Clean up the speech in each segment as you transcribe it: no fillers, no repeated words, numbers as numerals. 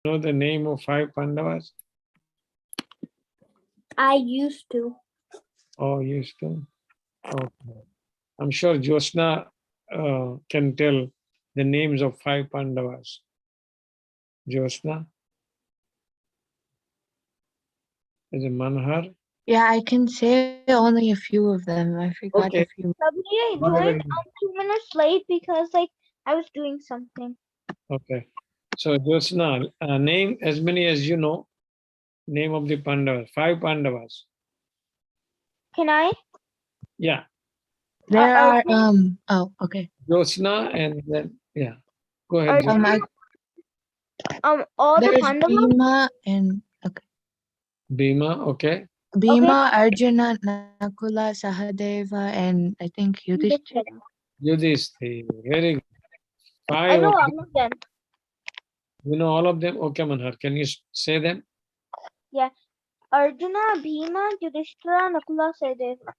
Know the name of 5 Pandavas? I used to. Oh, used to. Okay. I'm sure Josna can tell the names of 5 Pandavas. Josna? Is it Manhar? Yeah, I can say only a few of them. I forgot Okay. a few. Probably I Whatever joined you- 2 minutes late because I was doing something. Okay. So Josna, name as many as you know. Name of the Pandavas. 5 Pandavas. Can I? Yeah. There are Arjun, oh, okay. Josna and then, yeah. Go ahead, Arjun, Josna. all the There's Pandavas. Bhima and okay. Bhima, okay. Bhima, Arjuna, Nakula, Sahadeva, and I think Yudhishthira. Yudhishthir. Very good. I 5 know of all them. of them. You know all of them? Okay, Manhar. Can you say them? Yeah. Arjuna, Bhima, Yudhishthira, Nakula, Sahadeva.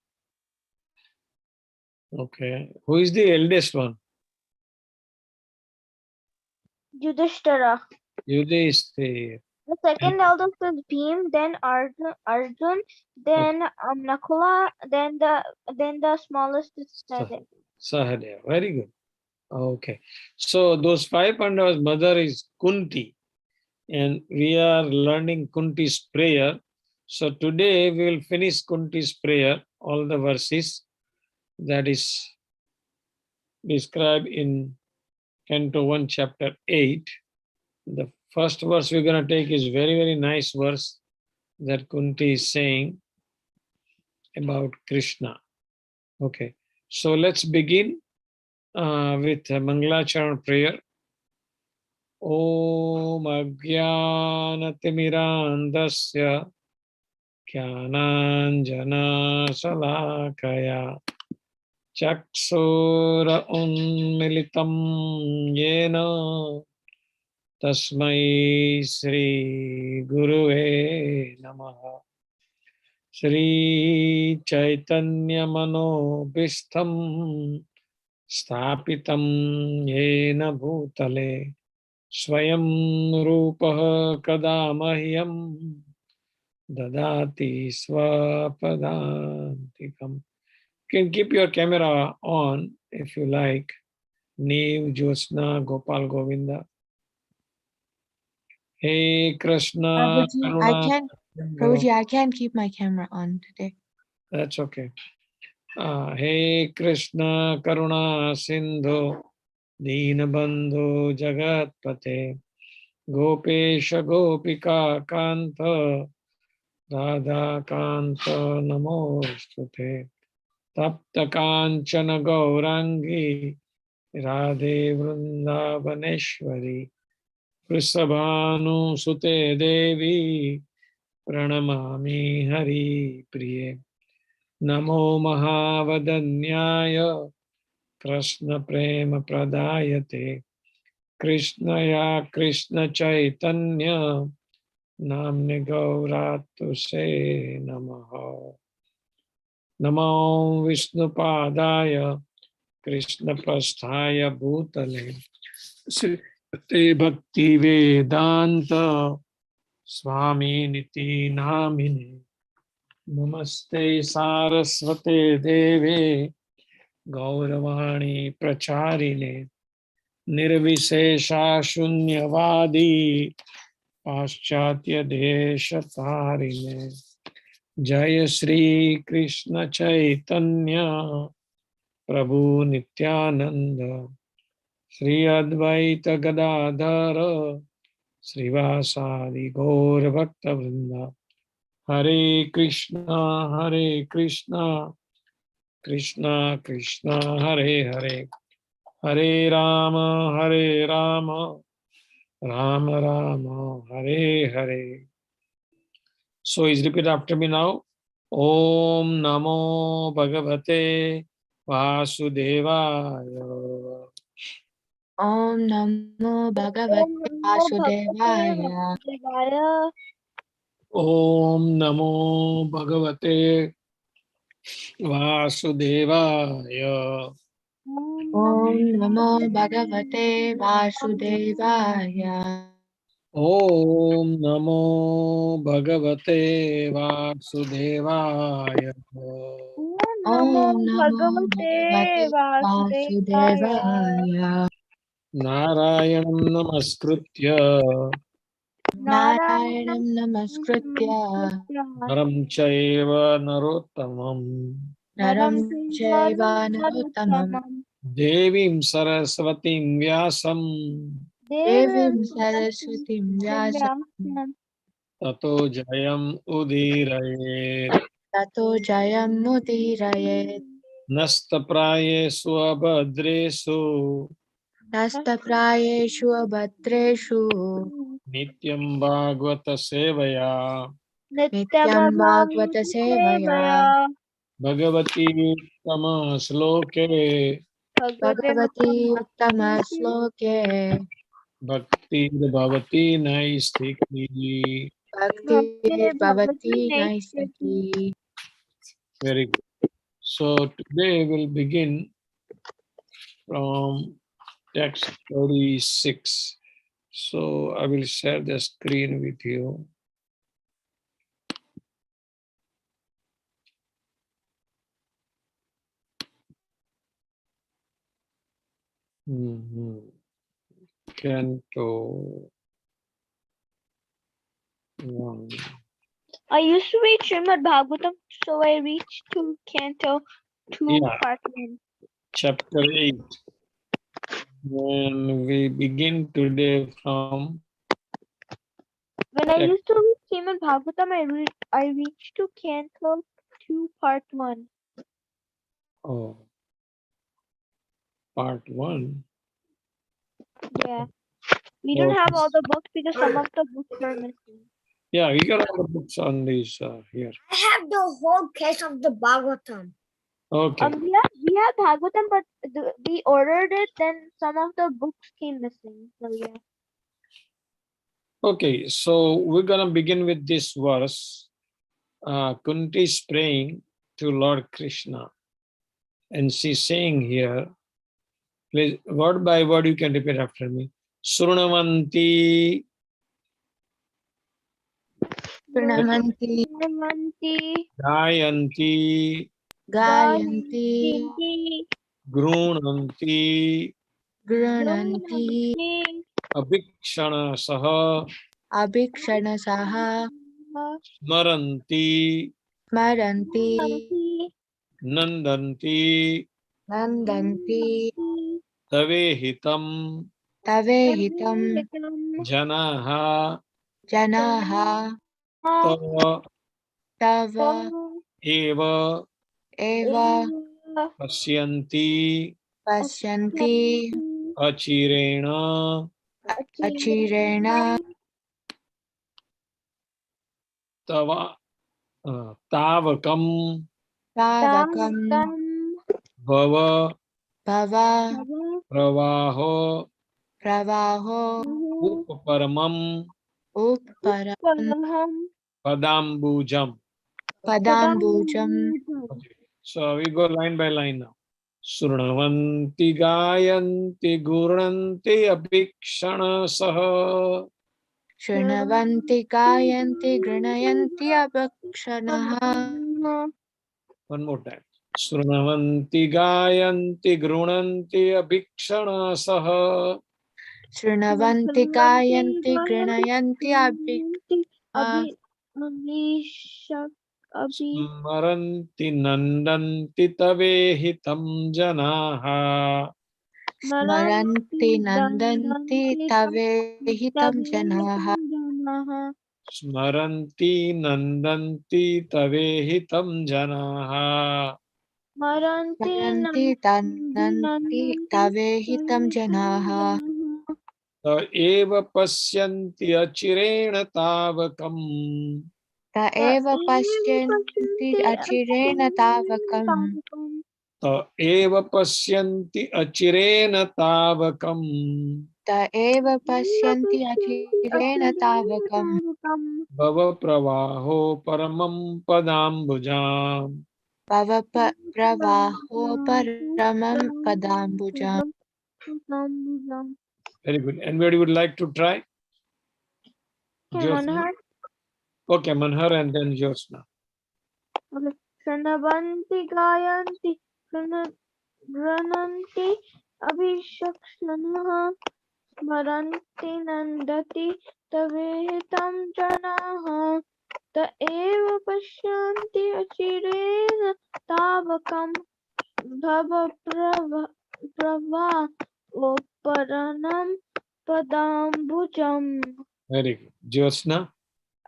Okay. Who is the eldest one? Yudhishthira. Yudhishthir. The second eldest is Bhim, then Arjun, then Nakula, then the smallest is Sahadeva. Sahadeva. Very good. Okay. So those 5 Pandavas' mother is Kunti. And we are learning Kunti's prayer. So today we will finish Kunti's prayer, all the verses that is described in Canto 1, Chapter 8. The first verse we're going to take is very, very nice verse that Kunti is saying about Krishna. Okay, so let's begin with Mangalacharan prayer. Om Ajnanatirmirandasya Jnananjana Salakaya Chakshura Unmilitam Yena Tasmai Sri Guruve Namaha Sri Chaitanya Manobishtam Stapitam Yena Bhutale Swayam Rupaha Kadamahyam Dadati Swapadantikam. You can keep your camera on if you like. Neev, Josna, Gopal, Govinda. Hey Krishna, Karuna. Prabhuji, I can't keep my camera on today. That's okay. Hey Krishna, Karuna, Sindhu, Deenabandhu, Jagatpate, Gopesha, Gopika, Kanta, Radha, Kanta, Namostute, Tapta Kanchana, Gaurangi, Radhe Vrindavaneshwari, Vrisabhanu, Sute Devi, Pranamami Hari Priye. Namo Mahavadanyaya Krishna Prema Pradayate Krishnaya Krishna Chaitanya Namne Gauratu Se Namaha Namo Vishnu Padaya Krishna Prasthaya Bhutale Sri Bhakti Vedanta Swami Niti Namine Namaste Saraswate Deve Gauravani Pracharine Nirvishesha Shunyavadi Paschatya Deshatarine Jaya Sri Krishna Chaitanya Prabhu Nityananda Sri Advaita Gadadhara Srivasadi Gaur Bhakta Vrinda Hare Krishna Krishna Krishna Hare Hare Hare Rama Rama Rama Hare Hare. So is repeat after me now. Om Namo Bhagavate Vasudevaya. Om Namo Bhagavate Om Namo Vasudevaya. Vasudevaya. Om Namo Bhagavate Vasudevaya. Om Namo Bhagavate Vasudevaya. Om Namo Bhagavate Vasudevaya. Namo Om Namo Bhagavate Bhagavate Vasudevaya. Vasudevaya. Narayanam Namaskritya Narayanam Narayanam Namaskritya Naram Chaiva Narottamam Naram Chaiva Narottamam Narottamam Devim Saraswatim Vyasam Devim Devim Saraswatim Vyasam Vyasam Tato Jayam Udirayet Tato Jayam Mudirayet Nastapraye Swabhadresu Nastaprayeshu Abhadreshu Nityam Bhagavata Sevaya Nityam Bhagavata Sevaya Sevaya Bhagavati Tama Sloke Bhagavate Bhagavati Uttama Sloke Bhakti Bhavati Naistiki. Bhakti Bhagavate Bhavati Naistaki. Naistaki. Very good. So today we'll begin from text 36. So I will share the screen with you. Canto 1. I used to read Srimad Bhagwatam, so I reached to Canto 2, Yeah, Part 1. chapter 8. And we begin today from When I used to read Srimad Bhagwatam, I reached to Canto 2, Part 1. oh, part 1. Yeah. We don't have all Oh, the books because some of the books were missing. yeah, we got all the books on this here. I have the whole case of the Bhagavatam. Okay. We have Bhagwatam, but we ordered it, then some of the books came missing. So yeah. Okay, so we're gonna begin with this verse. Kunti is praying to Lord Krishna, and she's saying here, please, word by word, you can repeat after me. Srunavanti Pranamanti Namanti, Gayanti Gayanti Gayanti, Grunanti Grunanti Grunanti, Abhikshana Saha Abhikshanasaha Smaranti Smaranti Nandanti Nandanti Tavehitam Tavehitam Janaha Janaha Tava Tava Eva Eva Pasyanti Pasyanti Achirena Achirena Tava Tavakam Tavakam Bhava Bhava Pravaho Pravaho Upaparamam Uparam Padambujam. Padambujam Okay. So we go line by line now. Surnavanti Gayanti Gurnanti Abhikshana Saha. Shrunavanti Gayanti Grinayanti Abhakshanaha One more time. Surnavanti Gayanti Grunanti Abhikshana Saha. Shrunavanti Gayanti Grinayanti Abhi, Abhishek, Abhi, Smaranti Nandanti Tavehitam Janaha. Maranti, Smaranti Nandanti Dananti, Tavehitam Janaha Janaha, Smaranti Nandanti Tavehitam Janaha. Maranti, Smaranti Tananti Nananti, Tavehitam Janaha Ta eva pasyanti achirena tavakam. Ta eva Pashyanti Achirena Tavakam Ta eva pasyanti achirena tavakam. Ta eva Pashyanti Achirena Tavakam Bhava pravaho paramam padambujam. Pravaho Paramam Padambujam. Very good. Anybody would like to try? Jyotsna? Manhar. Okay, Manhar and then Jyotsna. Okay. Shanabanti Gayanti Grananti Abhishakshanaha Smaranti Nandati Tavehitam Janaha Ta eva Pashyanti Achirena Tavakam Bhava Prava Oparanam Padambujam. Very good. Jyotsna?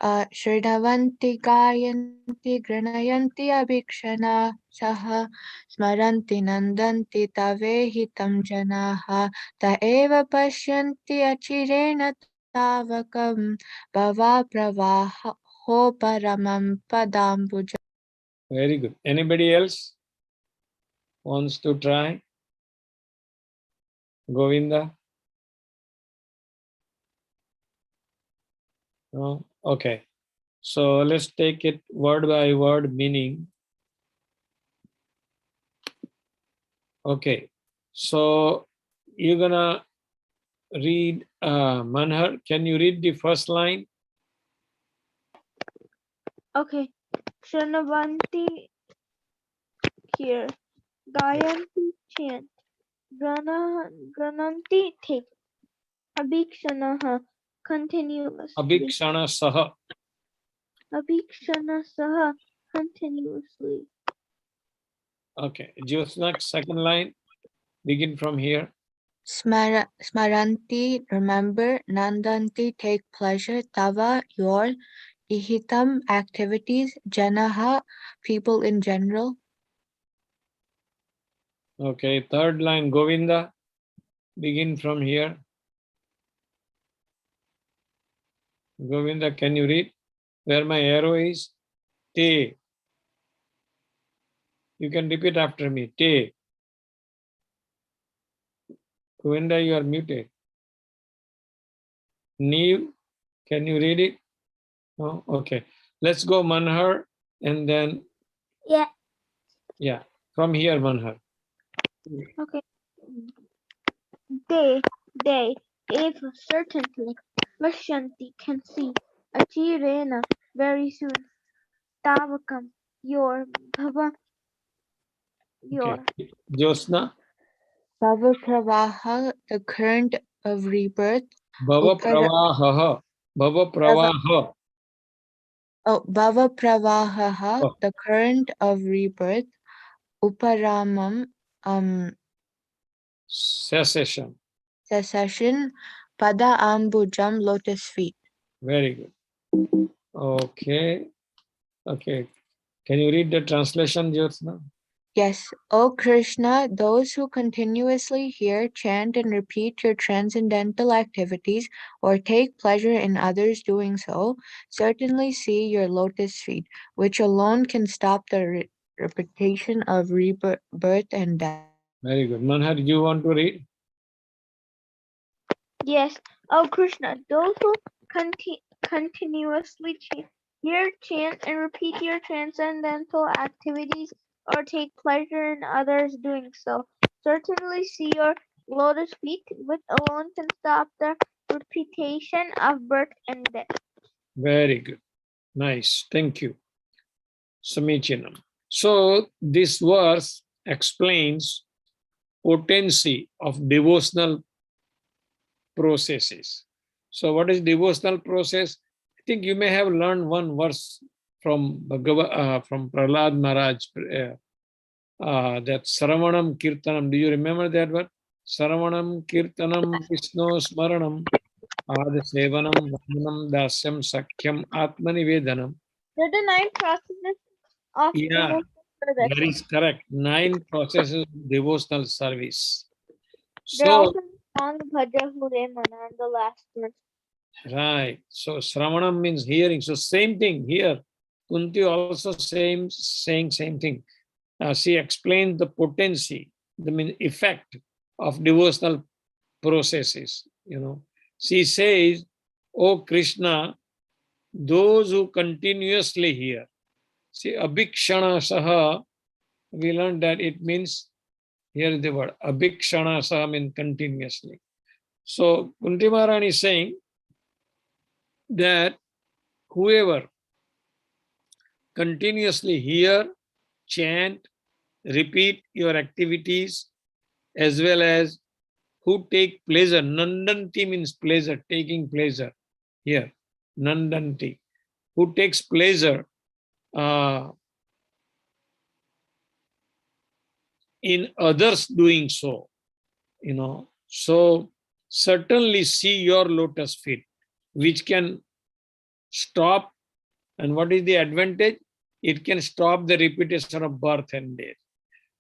Shridhavanti gayanti granayanti abhikshana saha smaranti nandanti tavehitam janaha ta eva pashyanti achirena tavakam bhava pravaho paramam padambuja. Very good. Anybody else wants to try? Govinda? No? Okay. So let's take it word by word meaning. Okay. So you're gonna read Manhar. Can you read the first line? Okay. Shanabanti here. Gayanti chant. Grananti take. Abhikshanaha continuously. Abhikshana saha. Abhikshanasaha continuously. Okay. Jyotsna, second line. Begin from here. Smaranti, remember, nandanti, take pleasure, tava, your, ihitam, activities, janaha, people in general. Okay. Third line, Govinda. Begin from here. Govinda, can you read? Where my arrow is? Te. You can repeat after me. Te. Govinda, you are muted. Neve, can you read it? No? Okay. Let's go Manhar and then, Yeah. yeah, from here, Manhar. Okay. They, if certainly, Vashanti can see, Achirena, very soon, Tavakam, your, Bhava, your, Okay. Jyotsna, Bhava pravaha, the current of rebirth. Bhava Upara, Pravaha. Bhava Pravaha. Bhava pravaha, Oh, the current of rebirth. Uparamam, cessation. cessation. Pada ambujam, lotus feet. Very good. Okay. Okay. Can you read the translation, Jyotsna? Yes, O Krishna, those who continuously hear, chant, and repeat your transcendental activities or take pleasure in others doing so, certainly see your lotus feet, which alone can stop the repetition of rebirth and death. Very good. Manhar, you want to read? yes, O Krishna, those who continuously hear, chant, and repeat your transcendental activities or take pleasure in others doing so, certainly see your lotus feet, which alone can stop the repetition of birth and death. Very good. Nice. Thank you. Samichinam. So this verse explains potency of devotional processes. So what is devotional process? I think you may have learned one verse from from Prahlad Maharaj, that Saravanam Kirtanam. Do you remember that one? Saravanam Kirtanam Vishnu Smaranam Ad Sevanam Vanam Dasyam Sakyam Atmanivedanam. There are the 9 processes of Yeah, devotional service. that is correct. 9 processes of devotional service. They're So, also on Bhaja Hure Mana in the last verse. right. So Sravanam means hearing. So same thing here. Kunti also saying same thing. She explains the potency, the effect of devotional processes. She says, "Oh Krishna, those who continuously hear." See, abhikshana saha. We learned that it means, here is the word abhikshana saha means continuously. So Kunti Maharani is saying that whoever continuously hear, chant, repeat your activities, as well as who take pleasure. Nandanti means pleasure, taking pleasure. Here, Nandanti, who takes pleasure in others doing so, So certainly see your lotus feet, which can stop. And what is the advantage? It can stop the repetition of birth and death.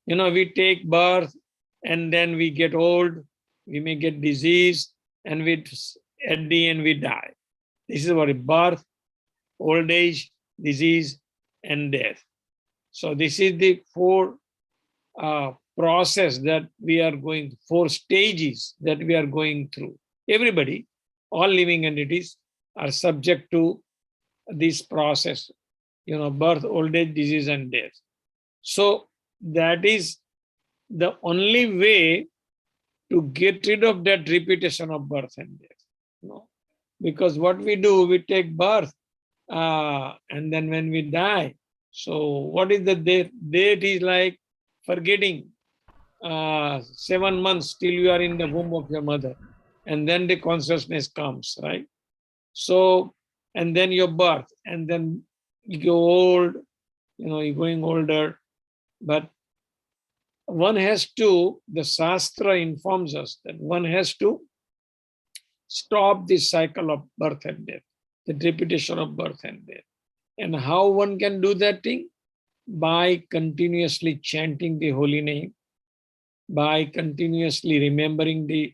We take birth and then we get old, we may get disease, and at the end we die. This is what is birth, old age, disease, and death. So this is the four process that we are going, 4 stages that we are going through. Everybody, all living entities are subject to this process, birth, old age, disease, and death. So that is the only way to get rid of that repetition of birth and death. Because what we do, we take birth, and then when we die, so what is the death? Death is like forgetting 7 months till you are in the womb of your mother, and then the consciousness comes, right? So, and then your birth, and then you go old, you're going older, but one has to, the Shastra informs us that one has to stop this cycle of birth and death, the repetition of birth and death. And how one can do that thing? By continuously chanting the holy name, by continuously remembering the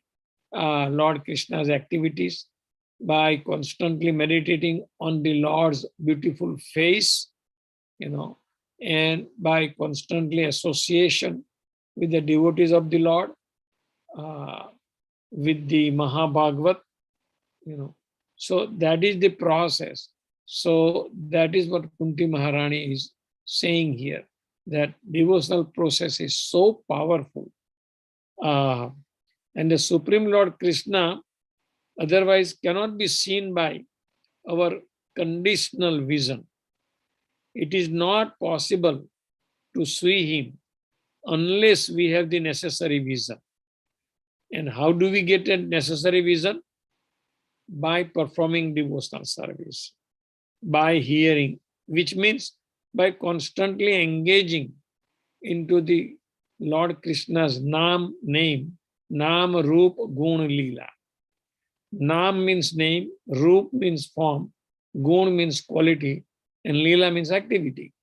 Lord Krishna's activities, by constantly meditating on the Lord's beautiful face, and by constantly association with the devotees of the Lord, with the Mahabhagvat, So that is the process. So that is what Kunti Maharani is saying here, that devotional process is so powerful. And the Supreme Lord Krishna otherwise cannot be seen by our conditional vision. It is not possible to see him unless we have the necessary vision. And how do we get a necessary vision? By performing devotional service, by hearing, which means by constantly engaging into the Lord Krishna's name, Nam, Roop, Gun, Leela. Nam means name, Roop means form, Gun means quality, and Leela means activity.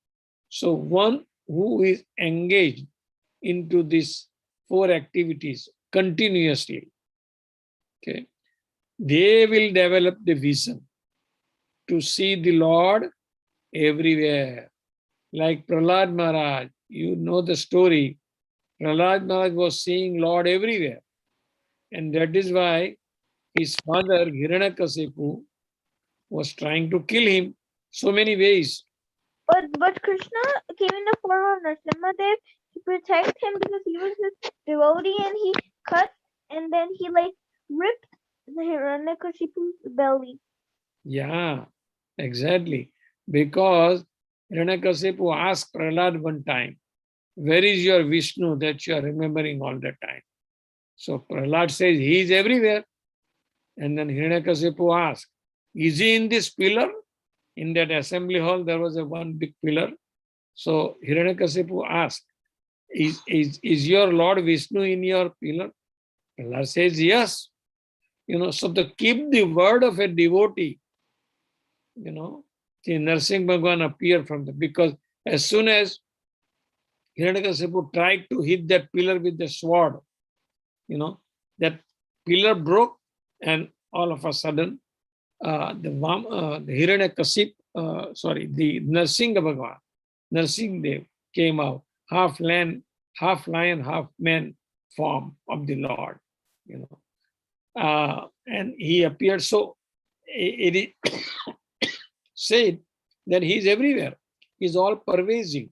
So one who is engaged into these 4 activities continuously, okay, they will develop the vision to see the Lord everywhere. Like Prahlad Maharaj, you know the story. Prahlad Maharaj was seeing Lord everywhere. And that is why his father, Hiranyakasipu, was trying to kill him so many ways. But Krishna came in the form of Nrsimhadev to protect him because he was his devotee, and he cut and then he ripped the Hiranyakashipu's belly. Yeah, exactly. Because Hiranyakasipu asked Prahlad one time, where is your Vishnu that you are remembering all the time? So Prahlad says, he is everywhere. And then Hiranyakasipu asked, is he in this pillar? In that assembly hall, there was one big pillar. So Hiranyakasipu asked, is your Lord Vishnu in your pillar? Prahlad says, yes. So to keep the word of a devotee, the Narsingh Bhagwan appeared from them, because as soon as Hiranyakasipu tried to hit that pillar with the sword, that pillar broke, and all of a sudden, the Hiranyakasip, the Narsingh Bhagwan, Narsingh Dev came out, half lion, half man form of the Lord, and he appeared. So it is said that he is everywhere. He's all pervasive,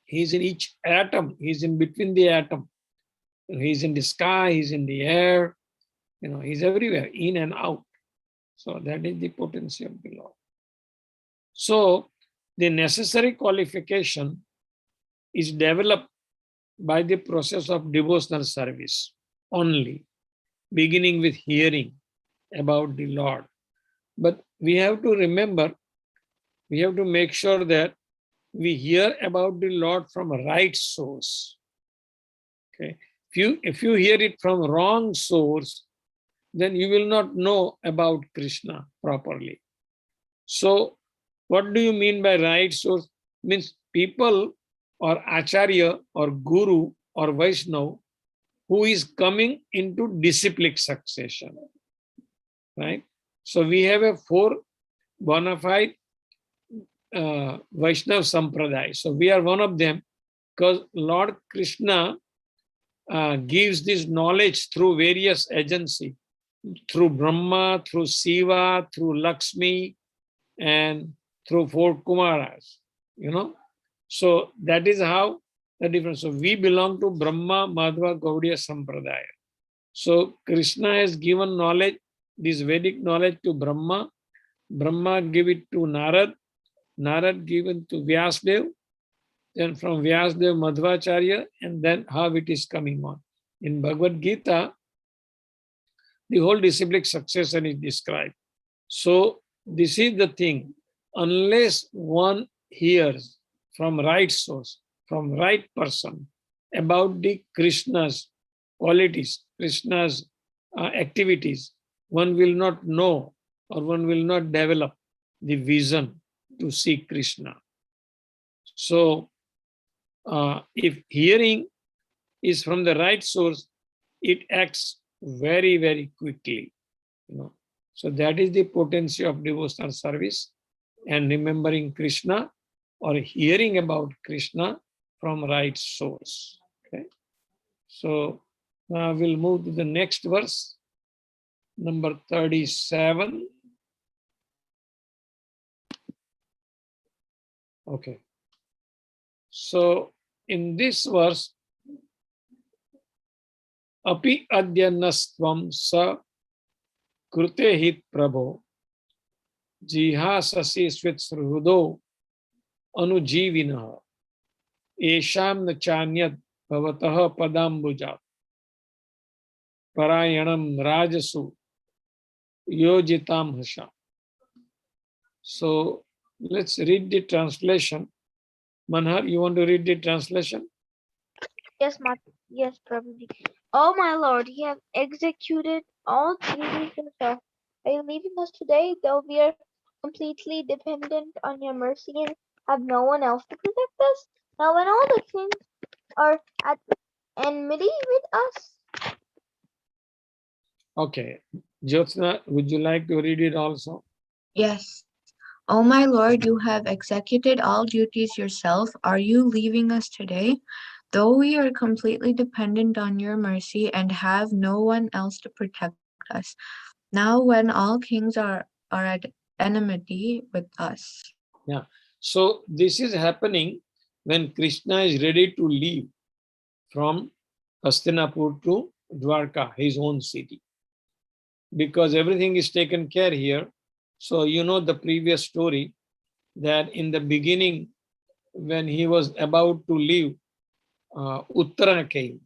He's in each atom. He's in between the atom. He's in the sky. He's in the air. He's everywhere, in and out. So that is the potency of the Lord. So the necessary qualification is developed by the process of devotional service only, beginning with hearing about the Lord. But we have to remember, we have to make sure that we hear about the Lord from a right source. Okay. If you hear it from wrong source, then you will not know about Krishna properly. So what do you mean by right source? Means people or Acharya or Guru or Vaishnava who is coming into disciplic succession, right? So we have a 4 bona fide Vaishnava Sampradaya. So we are one of them because Lord Krishna gives this knowledge through various agencies, through Brahma, through Shiva, through Lakshmi, and through 4 Kumaras, So that is how the difference. So we belong to Brahma, Madhva, Gaudiya Sampradaya. So Krishna has given knowledge, this Vedic knowledge to Brahma. Brahma give it to Narad. Narad given to Vyasdev. Then from Vyasdev, Madhvacharya, and then how it is coming on. In Bhagavad Gita, the whole disciplic succession is described. So this is the thing. Unless one hears from right source, from right person about the Krishna's qualities, Krishna's activities, one will not know or one will not develop the vision to see Krishna. So if hearing is from the right source, it acts very, very quickly. So that is the potency of devotional service and remembering Krishna or hearing about Krishna from right source. Okay. So now we'll move to the next verse, number 37. Okay. So in this verse, api adyanastvam sa krute hit prabho jihasasi switsrudo anujivina esham nachanyad bhavatah padambuja parayanam rajasu yojitam hasha. So let's read the translation. Manhar, you want to read the translation? Yes, Prabhuji. Oh my Lord, you have executed all duties yourself. By leaving us today, though we are completely dependent on your mercy and have no one else to protect us, now when all the kings are at enmity with us. Okay. Jyotsna, would you like to read it also? Yes. O my Lord, you have executed all duties yourself. Are you leaving us today? Though we are completely dependent on your mercy and have no one else to protect us. Now when all kings are at enmity with us. Yeah. So this is happening when Krishna is ready to leave from Hastinapur to Dwarka, his own city. Because everything is taken care here. So you know the previous story that in the beginning, when he was about to leave, Uttara came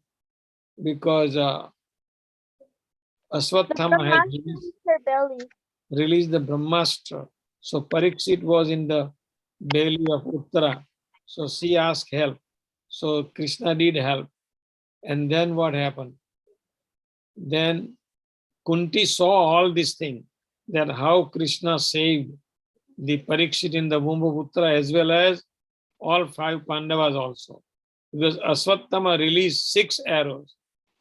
because Aswathama had released the Brahmastra. So Parikshit was in the belly of Uttara. So she asked help. So Krishna did help. And then what happened? Then Kunti saw all this thing, that how Krishna saved the Parikshit in the womb of Uttara as well as all 5 Pandavas also. Because Aswathama released 6 arrows,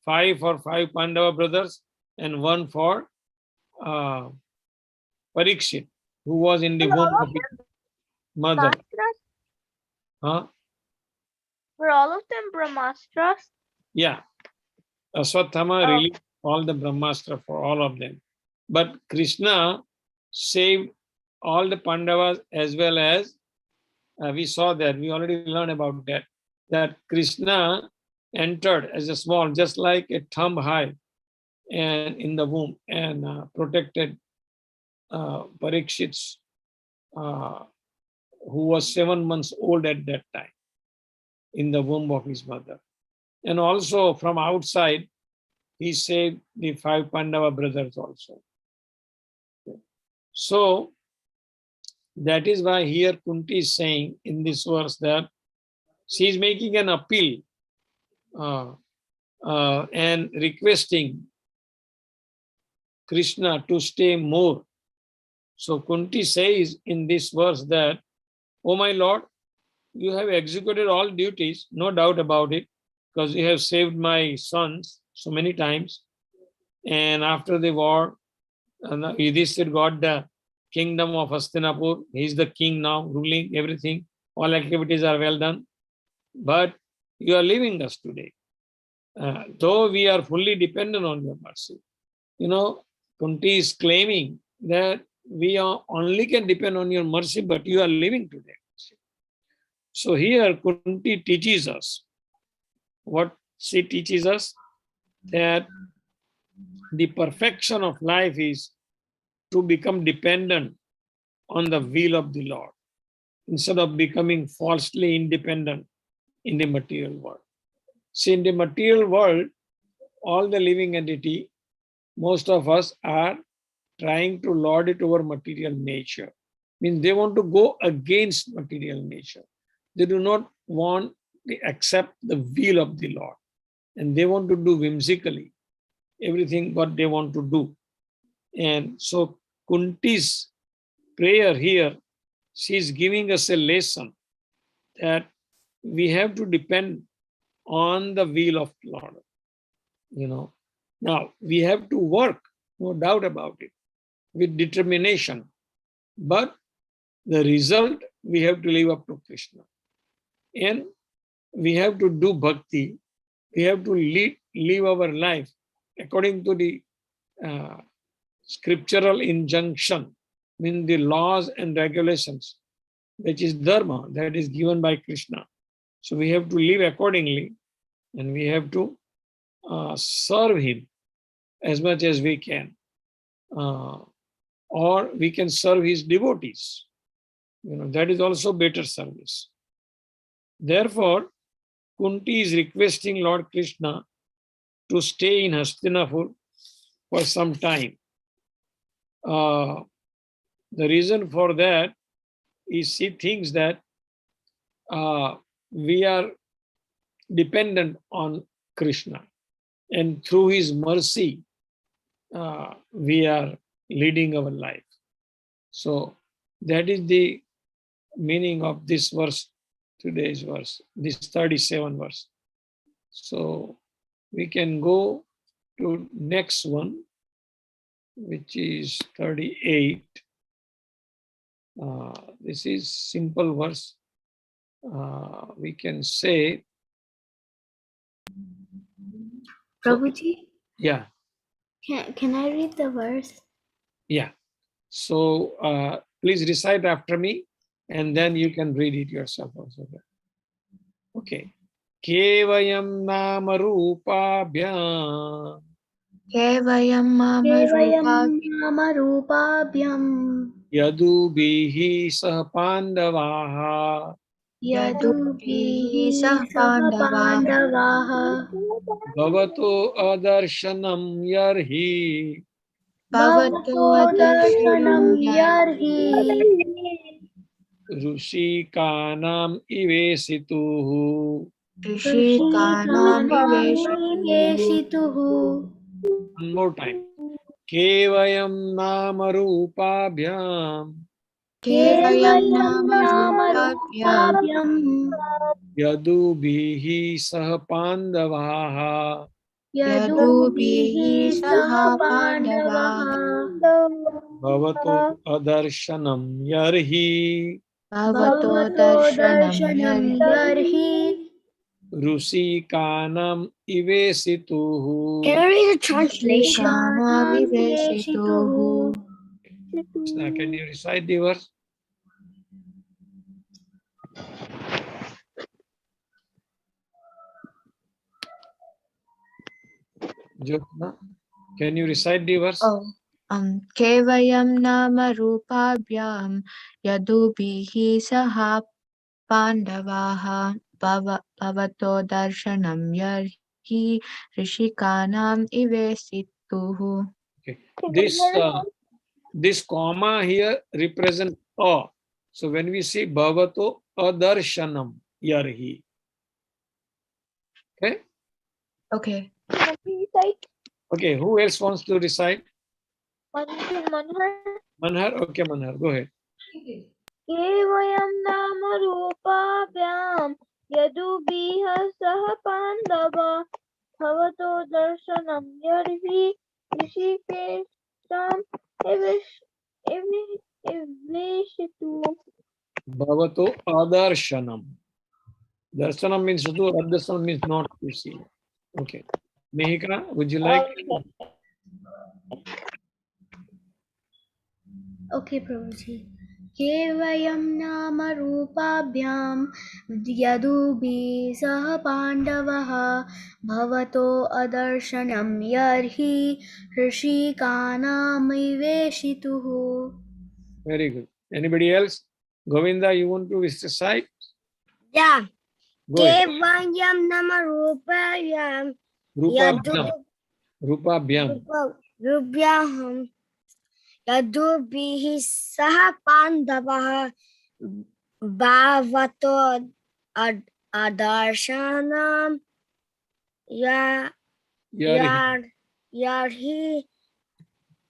5 for 5 Pandava brothers and 1 for Parikshit, who was in the womb of his mother. Huh? Were all of them Brahmastras? Yeah. Aswathama released all the Brahmastra for all of them. But Krishna saved all the Pandavas as well as, we saw that, we already learned about that, that Krishna entered as a small, just like a thumb high, and in the womb and protected Parikshit's, who was 7 months old at that time in the womb of his mother. And also from outside, he saved the 5 Pandava brothers also. So that is why here Kunti is saying in this verse that she is making an appeal and requesting Krishna to stay more. So Kunti says in this verse that, "Oh my Lord, you have executed all duties, no doubt about it, because you have saved my sons so many times. And after the war, Yudhishthir got the kingdom of Hastinapur. He is the king now, ruling everything. All activities are well done. But you are leaving us today. Though we are fully dependent on your mercy." You know, Kunti is claiming that we are only can depend on your mercy, but you are leaving today. So here Kunti teaches us. What she teaches us? That the perfection of life is to become dependent on the will of the Lord instead of becoming falsely independent in the material world. See, in the material world, all the living entity, most of us are trying to lord it over material nature. Means they want to go against material nature. They do not want to accept the will of the Lord. And they want to do whimsically everything what they want to do. And so Kunti's prayer here, she is giving us a lesson that we have to depend on the will of the Lord. You know, now we have to work, no doubt about it, with determination. But the result, we have to live up to Krishna. And we have to do bhakti. We have to live our life according to the scriptural injunction, mean the laws and regulations, which is dharma, that is given by Krishna. So we have to live accordingly, and we have to serve him as much as we can. Or we can serve his devotees. You know, that is also better service. Therefore, Kunti is requesting Lord Krishna to stay in Hastinapur for some time. The reason for that is she thinks that we are dependent on Krishna, and through his mercy, we are leading our life. So that is the meaning of this verse, today's verse, this 37 verse. So we can go to next one, which is 38. This is simple verse. We can say, Prabhuji, yeah, can I read the verse? yeah. So please recite after me, and then you can read it yourself also. Okay. Kevayam nama rupabhyam Kevayam mama Devayam rupa nama rupabhyam yadubihi sah pandavaha yadubihi sah saha pandavaha pandavaha bhavato adarshanam yarhi bhavato bhavato darshanam darshanam yarhi rushikanam ivesituhu. Rishikanam Rishikanamaniveshituhu One more time. Kevayam nama rupabhyam Kevayam Devayam nama nama rupabhyam rupabhyam yadubihi sah pandavaha yadubihi yadubihi saha saha pandavaha pandavaha bhavato adarshanam yarhi bhavato bhavato darshanam darshanam yarhi yarhi rushikanam ivesituhu. Can I read the translation? Shikana Shikanam vivesituhu. viveshituhu Now, can you recite the verse? Jyotna, can you recite the verse? Oh, Kevayam nama rupabhyam yadubihi saha pandavaha bhavato darshanam yarhi rishikanam ivesituhu. Okay. Can we This hear it? this comma here represents a. So when we say bhavato adarshanam yarhi. Okay. Okay. Can I please recite? Okay. Who else wants to recite? Manhar. Manhar. Okay, Manhar. Go ahead. Kevayam nama rupabhyam yadubiha saha pandava bhavato darshanam yarhi rishikesham eveshitu. Bhavato adarshanam. Darshanam means to do, adarshanam means not to see. Okay. Mehika, would you like? Okay, Prabhuji. Kevayam nama rupabhyam yadubi saha pandavaha bhavato adarshanam yarhi hrishikanaamiveshituhu. Very good. Anybody else? Govinda, you want to recite? Yeah. Go ahead. Kevayam nama rupayam Rupabhyam. Rupabhyam. rupyaham yadubihi saha pandavaha bhavato adarshanam ya Yarhi. yarhi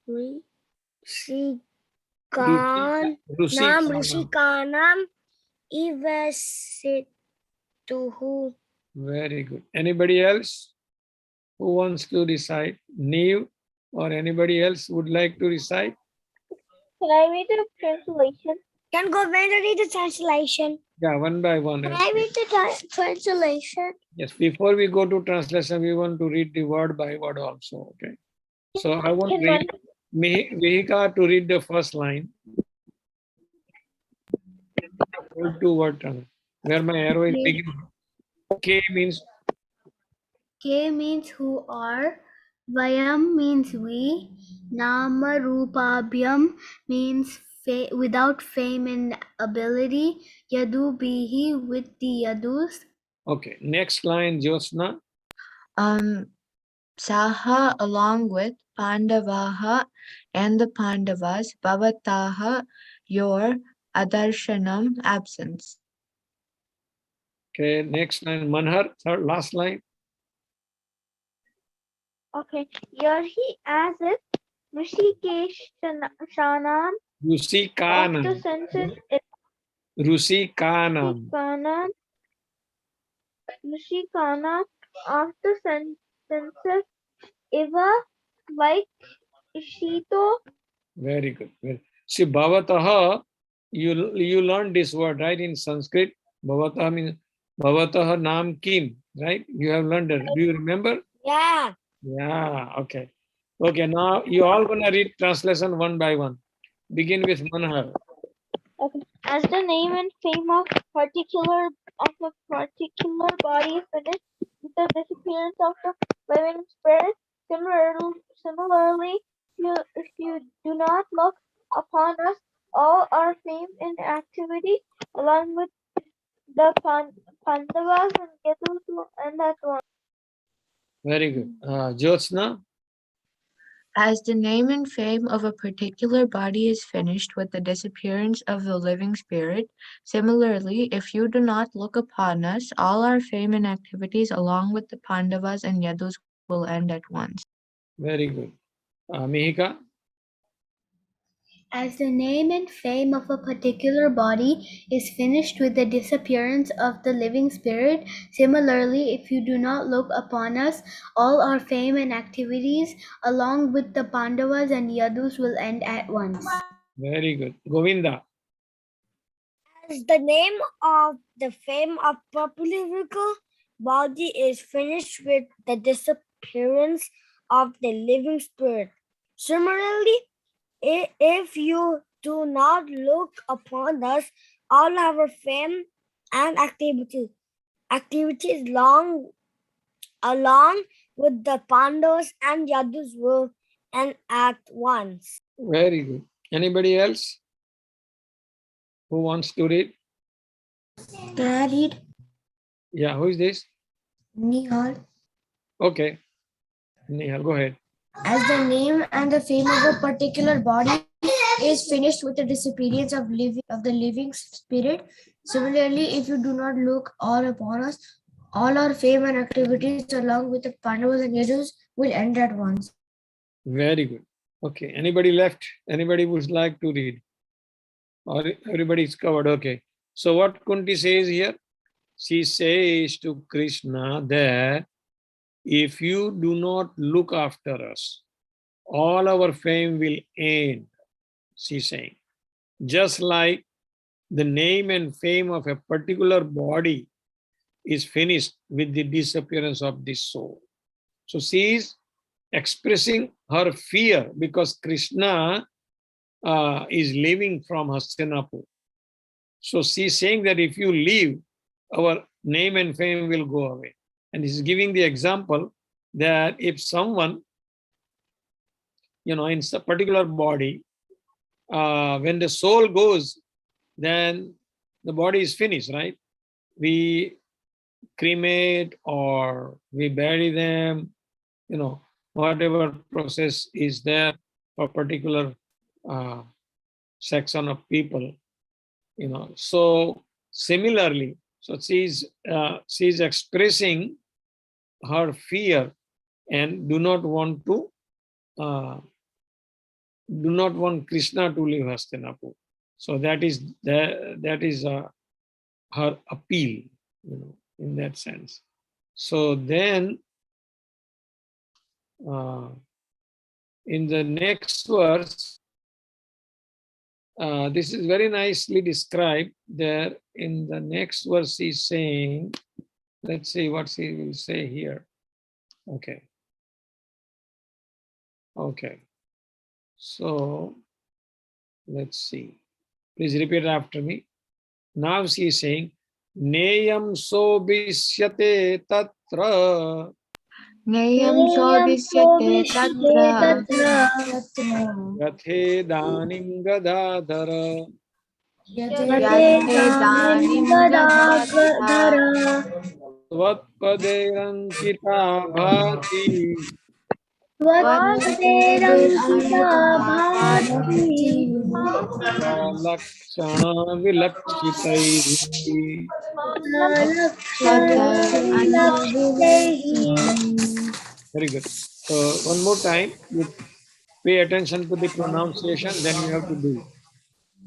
Rusi. Sikan nam Rusikanam. Rishikanam Ivesituhu. Very good. Anybody else who wants to recite? Neil or anybody else would like to recite? Can I read the translation? Can go when to read the translation? Yeah, one by one. Can I read the translation? Yes, before we go to translation, we want to read the word by word also. Okay. So I want Can read Mihika to read the first line. Word to word, where my arrow is beginning. K means K means who are, Vayam means we, Nama Rupabhyam means without fame and ability, Yadu Bihi with the Yadus. okay. Next line, Jyotsna. Saha along with Pandavaha and the Pandavas, Bhavataha your Adarshanam absence. Okay, next line, Manhar, third last line. Okay. Yarhi as if Rishikesh Shanam of the Rusikanam. senses Rusikanam. Rishikana Rishikana of the senses Eva like Ishito. Very good. See, Bhavataha, you learned this word, right, in Sanskrit. Bhavataha means Bhavataha Nam Kim, right? You have learned it. Do you remember? Yeah. Yeah, okay. Okay, now you all gonna read translation one by one. Begin with Manhar. Okay. As the name and fame of a particular body is finished with the disappearance of the living spirit, similarly, if you do not look upon us, all our fame and activity, along with the Pandavas and Yatus will end at once. Very good. Jyotsna. As the name and fame of a particular body is finished with the disappearance of the living spirit, similarly, if you do not look upon us, all our fame and activities along with the Pandavas and Yadus will end at once. Very good. Mihika. As the name and fame of a particular body is finished with the disappearance of the living spirit, similarly, if you do not look upon us, all our fame and activities, along with the Pandavas and Yadus, will end at once. Very good. Govinda. As the name of the fame of political body is finished with the disappearance of the living spirit. Similarly, if you do not look upon us, all our fame and activities along with the Pandavas and Yadus will and act once. Very good. Anybody else who wants to read? Can I read? Yeah, who is this? Nihal. Okay. Nihal, go ahead. As the name and the fame of a particular body is finished with the disappearance of the living spirit. Similarly, if you do not look all upon us, all our fame and activities along with the Pandavas and Yadus will end at once. Very good. Okay. Anybody left? Anybody would like to read? Or everybody is covered? Okay. So what Kunti says here? She says to Krishna that if you do not look after us, all our fame will end, she's saying. Just like the name and fame of a particular body is finished with the disappearance of this soul. So she is expressing her fear because Krishna is leaving from Hastinapur. So she's saying that if you leave, our name and fame will go away. And this is giving the example that if someone, in a particular body, when the soul goes, then the body is finished, right? We cremate or we bury them, whatever process is there for particular section of people, So similarly, so she's expressing her fear and do not want Krishna to leave Hastinapur. So that is her appeal, in that sense. So then, in the next verse, this is very nicely described there. In the next verse, he's saying, let's see what he will say here. Okay. So let's see. Please repeat after me. Now she is saying, Neyam so bishyate tatra. Neyam shobhisyate tatra. Yathe danim gadadhara. Yate danim gadadhara. Svatpade ankita bhati. Tvatpade ankita bhati. Lakshana vilakshitaihi. Very good. So one more time, you pay attention to the pronunciation, then you have to do it.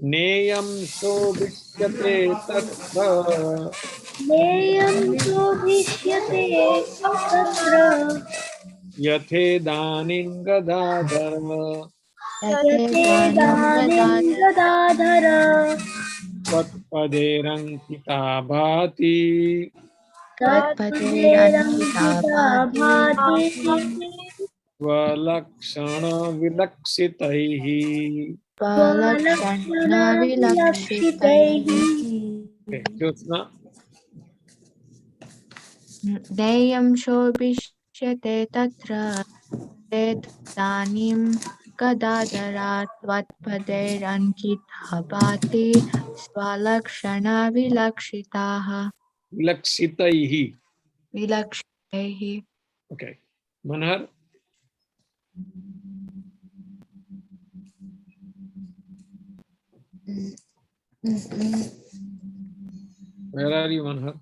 Neyam so vishyate tatra. Neyam sobhishyate tatra Yathe danim gadadhara. Yate yate danim danim gadadhara. gadadhara Tvatpade ankita bhati. Tvatpade ankita Tatpaderamkita bhati. bhati Svalakshana vilaksitaihi. Svalakshana vilakshitaihi. Okay, Jyotsna. Deyam shobhishyate tatra. Danim gadadhara tvatpader ankita bhati. Svalakshana vilakshitaha. Vilaksitaihi. Vilakshitaihi. Okay. Manhar. Where are you, Manhar?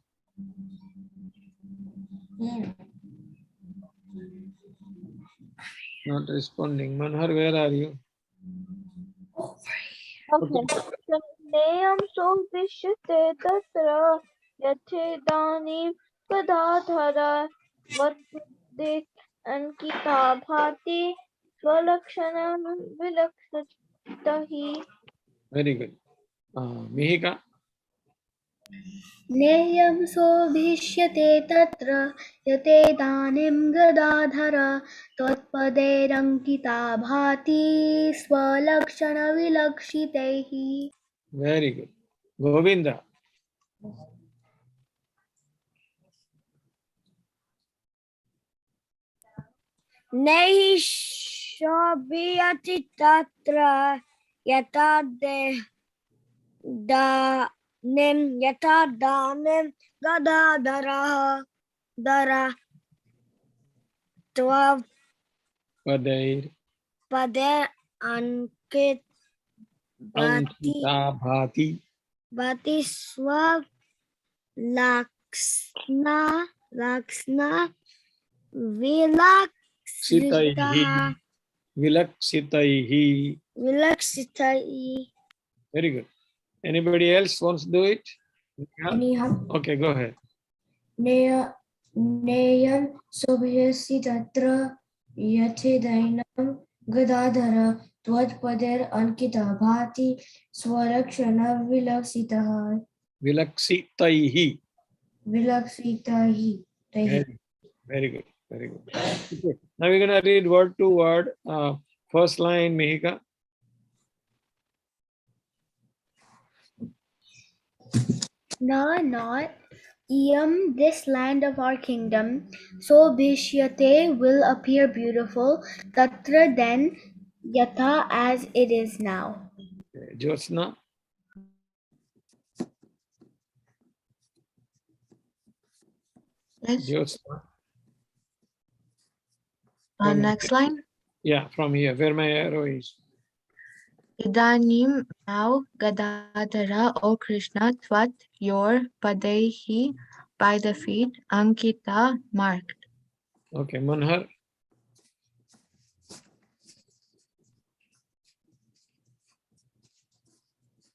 Not responding. Manhar, where are you? Okay. So, Neyam so vishyate tatra yathe danim gadadhara vadde ankita bhati swalakshana vilakshitahi. Very good. Mihika. Neyam sobhishyate tatra yate danim gadadhara Tatpaderamkita bhati swalakshana vilakshitaihi. Very good. Govinda. Nehi shobhyati tatra yata danim gadadara dara tvav Padair pade ankit Ankita Bhati bhati swav laksna Sitaihi Vilaksitaihi. vilaksitai. Very good. Anybody else wants to do it? Yeah. Anyhow, Okay, go ahead. Neyan Sobhyasi Tatra Yathidainam Gadadhara Tvatpader Ankita Bhati Swarakshana Vilaksitaha Vilaksitaihi. Vilaksitahi. Very, very good. Very good. Okay. Now we're going to read word to word. First line, Mihika. Na not Iyam, this land of our kingdom, so Bhishyate will appear beautiful, Tatra then, Yatha as it is now. Jyotsna. Yes. Jyotsna. Next line. Yeah, from here, where my arrow is. Idanim, now, Gadadhara, O Krishna, Tvat, your, Padehi, by the feet, Ankita, marked. Okay, Manhar.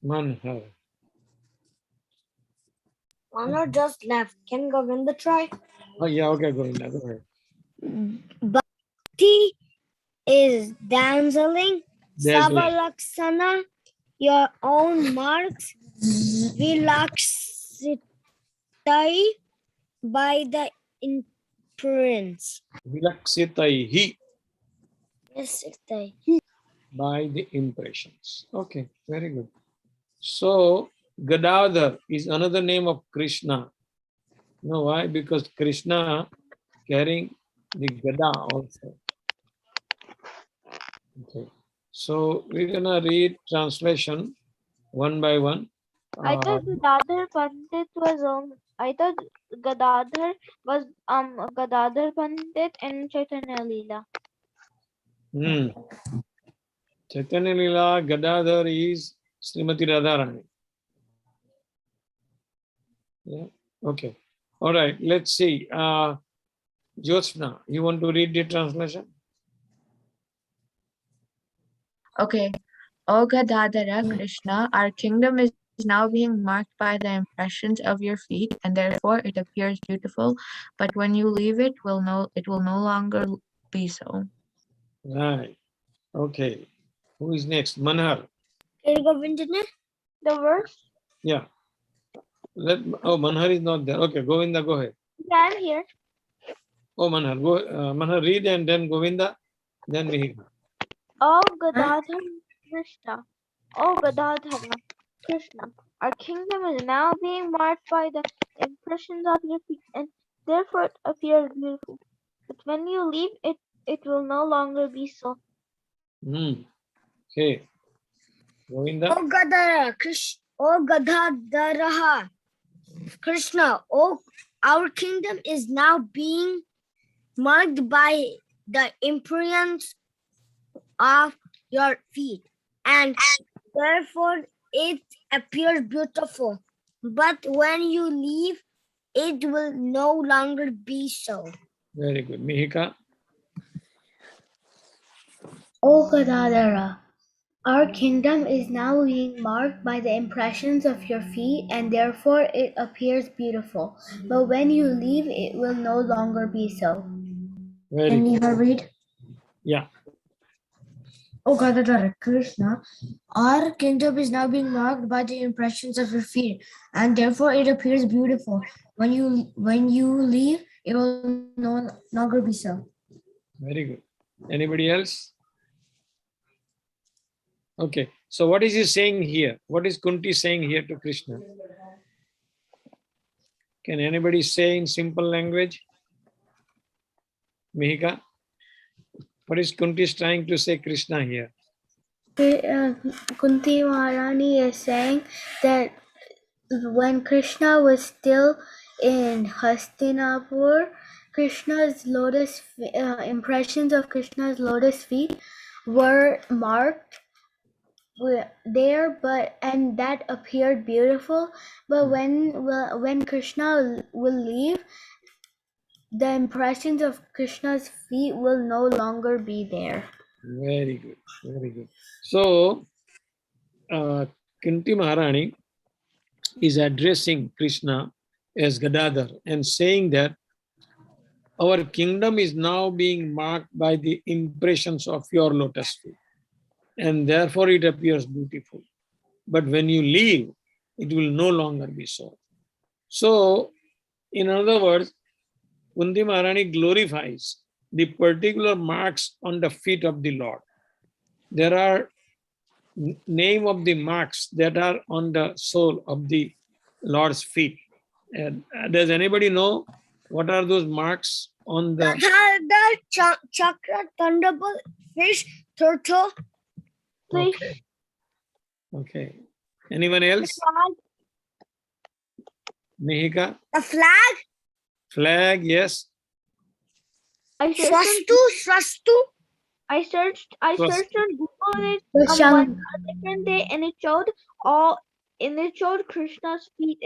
Manhar. Honor just left. Can Govinda try? Oh, yeah, okay, Govinda, go ahead. Bhakti is dazzling. Dazzling. Savalaksana, your own marks. Vilaksitai by the imprints. Vilaksitaihi. Yes, Itai. By the impressions. Okay, very good. So, Gadadhar is another name of Krishna. You know why? Because Krishna carrying the Gada also. Okay. So, we're going to read translation one by one. I thought Gadadhar Pandit was I thought Gadadhar was Gadadhar Pandit in Chaitanya Leela. Chaitanya Leela, Gadadhar is Srimati Radharani. Yeah. Okay. All right. Let's see. Jyotsna, you want to read the translation? Okay. O Gadadhara Krishna, our kingdom is now being marked by the impressions of your feet, and therefore it appears beautiful. But when you leave it, it will no longer be so. Right. Okay. Who is next? Manhar. Can Govinda? The verse? Yeah. Manhar is not there. Okay, Govinda, go ahead. Yeah, I'm here. Oh, Manhar, go. Manhar, read and then Govinda, then Mihika. Oh Gadadhar Krishna. Oh Gadadhara Krishna. Our kingdom is now being marked by the impressions of your feet, and therefore it appears beautiful. But when you leave it, it will no longer be so. Okay. Govinda. Oh Gadadhara Krishna. Oh Gadadhara Krishna. Oh, our kingdom is now being marked by the imprints of your feet, and therefore it appears beautiful. But when you leave, it will no longer be so. Very good. Mihika. O Gadadhara, our kingdom is now being marked by the impressions of your feet, and therefore it appears beautiful. But when you leave, it will no longer be so. Very Can good. you read? Yeah. O Gadadhara Krishna, our kingdom is now being marked by the impressions of your feet, and therefore it appears beautiful. When you leave, it will no longer be so. Very good. Anybody else? Okay. So what is he saying here? What is Kunti saying here to Krishna? Can anybody say in simple language? Mihika? What is Kunti is trying to say Krishna here? Kunti Maharani is saying that when Krishna was still in Hastinapur, Krishna's impressions of Krishna's lotus feet were marked there, and that appeared beautiful. But when Krishna will leave, the impressions of Krishna's feet will no longer be there. Very good, very good. So, Kunti Maharani is addressing Krishna as Gadadhar and saying that our kingdom is now being marked by the impressions of your lotus feet, and therefore it appears beautiful. But when you leave, it will no longer be so. So, in other words, Kunti Maharani glorifies the particular marks on the feet of the Lord. There are name of the marks that are on the sole of the Lord's feet. And does anybody know what are those marks on the chakra, thunderbolt, fish, turtle. Fish. Okay. Okay. Anyone else? Mihika? The flag. Flag, yes. I Swastu. I searched on Google it The on a different day, and it showed Krishna's feet,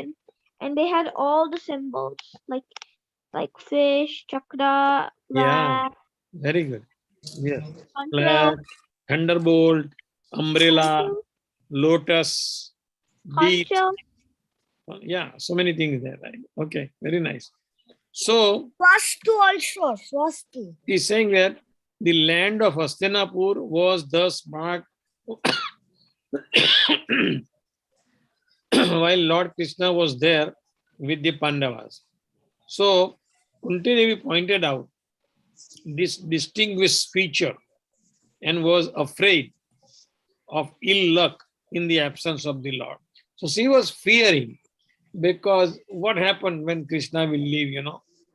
and they had all the symbols like fish, chakra, Yeah. flag, Very good. Yes. concha, Flag, thunderbolt, umbrella, lotus, beet. concha. Yeah, so many things there, right? Okay, very nice. So Swastu. he's saying that the land of Hastinapur was thus marked while Lord Krishna was there with the Pandavas. So Kunti Devi pointed out this distinguished feature and was afraid of ill luck in the absence of the Lord. So she was fearing, because what happened when Krishna will leave,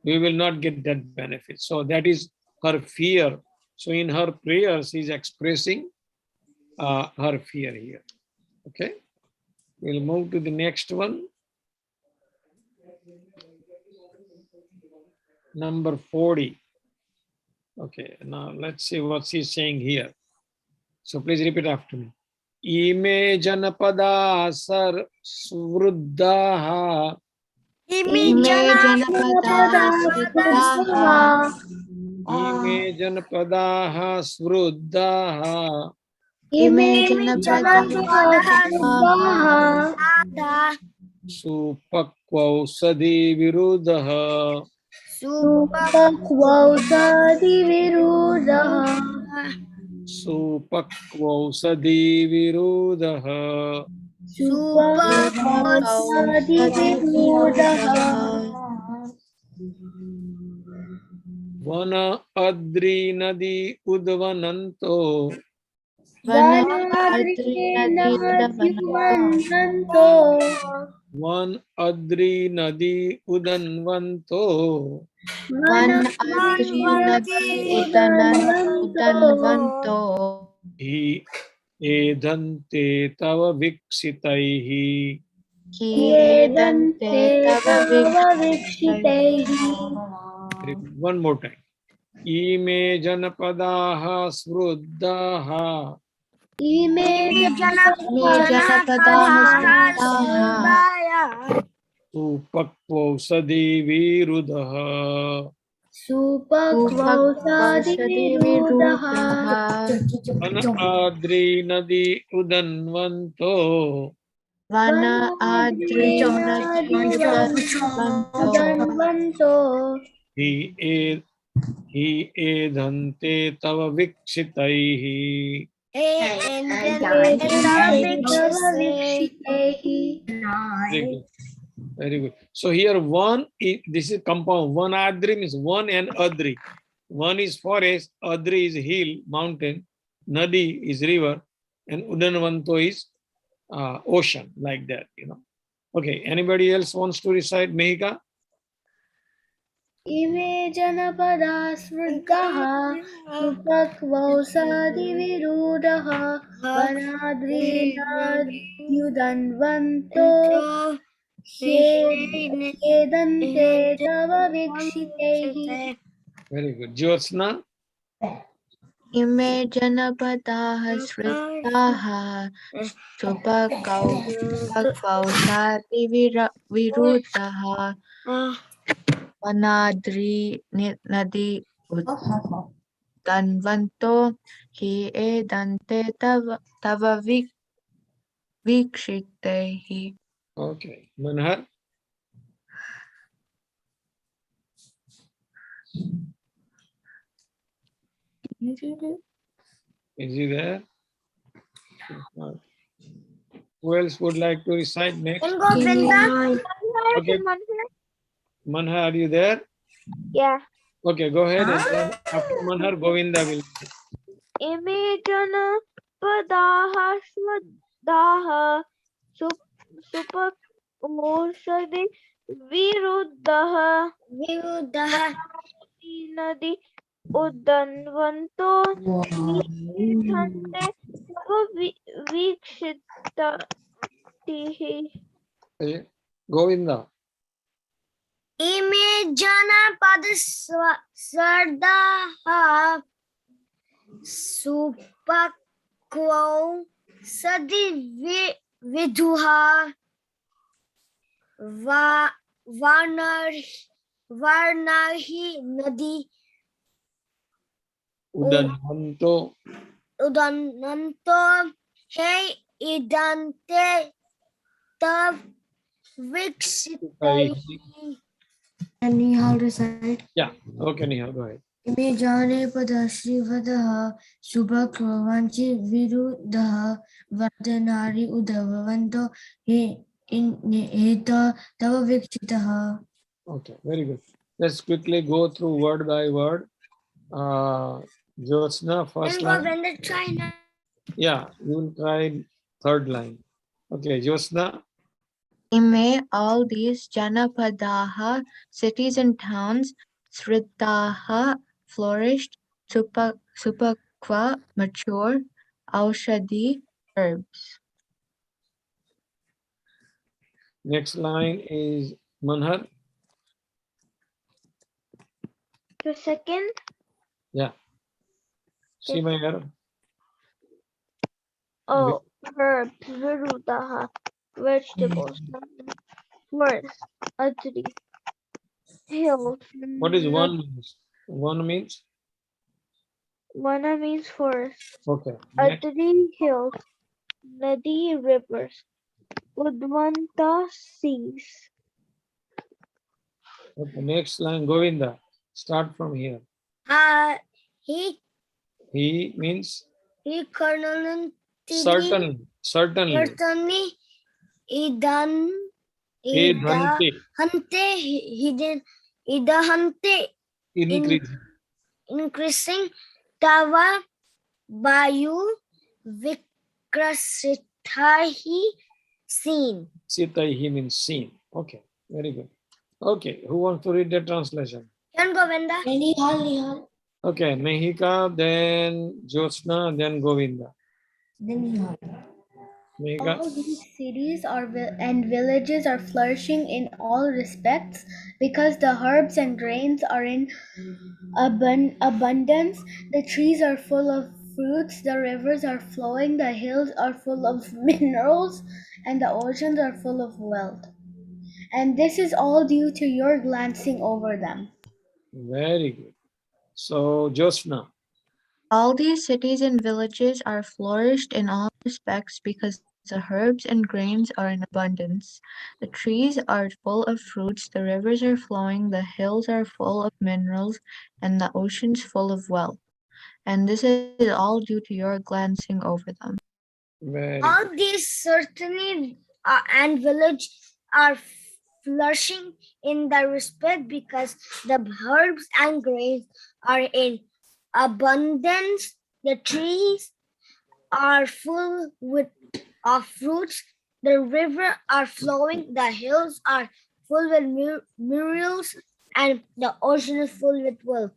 we will not get that benefit. So that is her fear. So in her prayer, she is expressing her fear here. Okay, we'll move to the next one. Number 40. Okay, now let's see what she's saying here. So please repeat after me. Ime janapada sar svruddhaha. Ime janapadaha Ime janapadaha svruddhaha. Ime janapadaha Supakvausadi viruddhaha. Supakvausadi viruddhaha. Supakvausadi viruddhaha. Supakvausadi viruddhaha. Vana adri nadi udvananto. Vanadrinadhyuvananto. One adri nadi udanvanto. Vanadrinadhyudananto Hi edante tava vikshitaihi. Kiedante tava vikshitaihi. One more time. Ime janapadaha svruddhaha. Ime janapadaha Supakvausadi viruddhaha. Supakvausadi viruddhaha. Vana adri nadi udanvanto. Vanadrinadhyudananto. Hi edante tava vikshitaihi. Very good. Very good. So here one, this is compound. One adri means one and adri. One is forest, adri is hill, mountain, nadi is river, and udanvanto is ocean, like that, Okay, anybody else wants to recite Mehika? Ime janapada smrtaha supakvau sadivirudaha vanadrina yudanvanto Hedante tava vikshitehi. Very good. Jyotsna? Ime janapadaha sritaha supakvau sati virudaha vanadri nadi danvanto hi edante tava vikshitehi. Okay. Manhar? Is he there? Who else would like to recite next? Can Govinda? Okay. Manhar, are you there? Yeah. Okay, go ahead. And then after Manhar, Govinda will. Ime janapadah swadaha supakmoshade viruddaha Viruddha. nadi udanvanto hithante tava vikshitatihi. Okay. Govinda. Ime janapada sardaha supakvau sadi viduha varnahi nadi Udanvanto. udananto he idante tav viksitai. And Nihal recite. Yeah. Okay, Nihal, go ahead. Ime jane pada shrivadaha subhakvanchi virudaha vardanari udavavanto he in heta tava vikshitaha. Okay, very good. Let's quickly go through word by word. Jyotsna, first Can line. Govinda try now? Yeah, you will try third line. Okay, Jyotsna. Ime, all these Janapadaha, cities and towns, Sritaha, flourished, Supakva, mature, Aushadhi, herbs. Next line is Manhar. The second, Yeah. See my error. oh, herbs, viruddaha, vegetables, forest, a tree, hills. What is one means? One means? Vana means forest. Okay. Next. Adri hills, Nadi rivers, Udvanta seas. Okay, next line, Govinda. Start from here. He Means Colonel certainly. certainly idan Edhante. hante hidden idahante Increase. increasing tava bayu vikrasithahi seen. Sitaihi means seen. Okay, very good. Okay, who wants to read the translation? Can Govinda? Nihal. Okay, Mehika, then Jyotsna, then Govinda. Then Nihal. Mehika. All these cities and villages are flourishing in all respects because the herbs and grains are in abundance. The trees are full of fruits, the rivers are flowing, the hills are full of minerals, and the oceans are full of wealth. And this is all due to your glancing over them. Very good. So, Jyotsna. All these cities and villages are flourished in all respects because the herbs and grains are in abundance. The trees are full of fruits, the rivers are flowing, the hills are full of minerals, and the oceans full of wealth. And this is all due to your glancing over them. Very All good. these certainly and village are flourishing in the respect because the herbs and grains are in abundance. The trees are full of fruits. The river are flowing. The hills are full with minerals, and the ocean is full with wealth.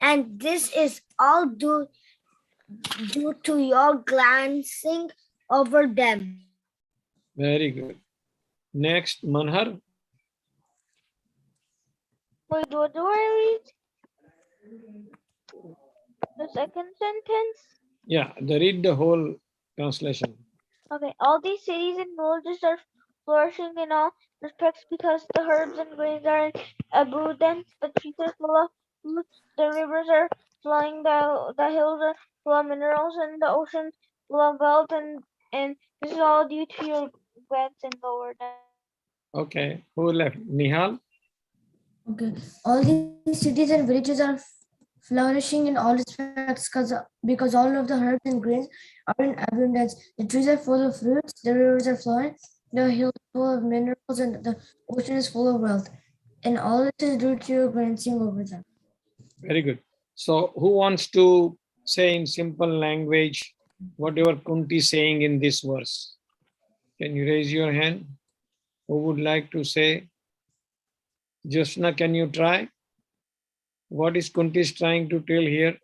And this is all due to your glancing over them. Very good. Next, Manhar. Wait, what do I read? The second sentence? Yeah, read the whole translation. Okay, all these cities and villages are flourishing in all respects because the herbs and grains are in abundance, the trees are full of fruits, the rivers are flowing, the hills are full of minerals, and the oceans full of wealth, and this is all due to your glancing over them. Okay, who left? Nihal? Okay. All these cities and villages are flourishing in all respects because all of the herbs and grains are in abundance. The trees are full of fruits, the rivers are flowing, the hills are full of minerals, and the ocean is full of wealth. And all this is due to your glancing over them. Very good. So who wants to say in simple language whatever Kunti is saying in this verse? Can you raise your hand? Who would like to say? Jyotsna, can you try? What is Kunti is trying to tell here?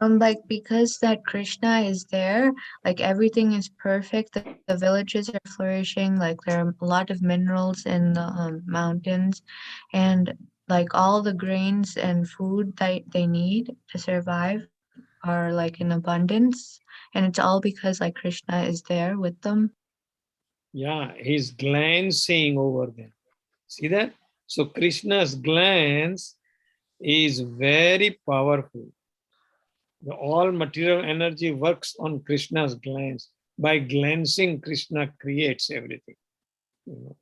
Like because that Krishna is there, like everything is perfect. The villages are flourishing. Like there are a lot of minerals in the mountains, and like all the grains and food that they need to survive are like in abundance, and it's all because like Krishna is there with them. Yeah, he's glancing over them. See that? So Krishna's glance is very powerful. All material energy works on Krishna's glance. By glancing, Krishna creates everything. You know.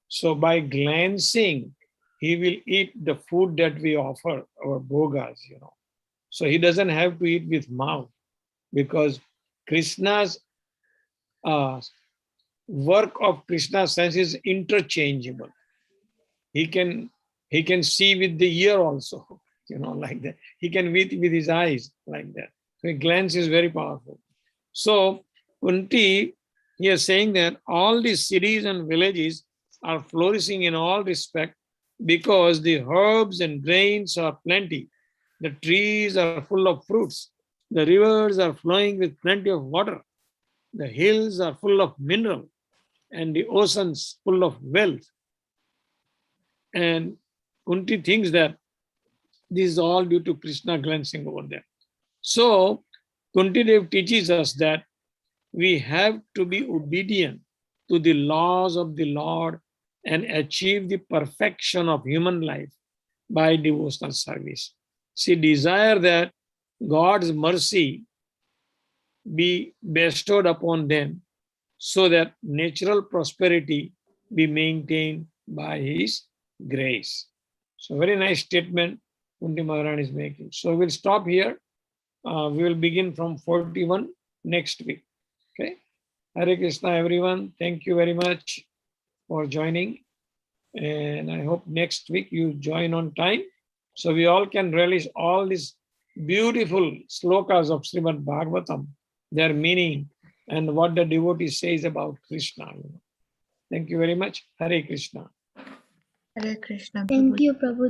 So by glancing, he will eat the food that we offer, our bhogas, So he doesn't have to eat with mouth because Krishna's work of Krishna's sense is interchangeable. He can see with the ear also, like that. He can with his eyes like that. So a glance is very powerful. So Kunti, he is saying that all these cities and villages are flourishing in all respect because the herbs and grains are plenty. The trees are full of fruits. The rivers are flowing with plenty of water. The hills are full of mineral and the oceans full of wealth. And Kunti thinks that this is all due to Krishna glancing over them. So Kunti Dev teaches us that we have to be obedient to the laws of the Lord and achieve the perfection of human life by devotional service. She desires that God's mercy be bestowed upon them so that natural prosperity be maintained by his grace. So very nice statement Kunti Maharani is making. So we'll stop here. We will begin from 41 next week. Okay. Hare Krishna, everyone. Thank you very much for joining. And I hope next week you join on time so we all can relish all these beautiful slokas of Srimad Bhagwatam, their meaning, and what the devotee says about Krishna. Thank you very much. Hare Krishna. Hare Krishna. Thank you, Prabhu.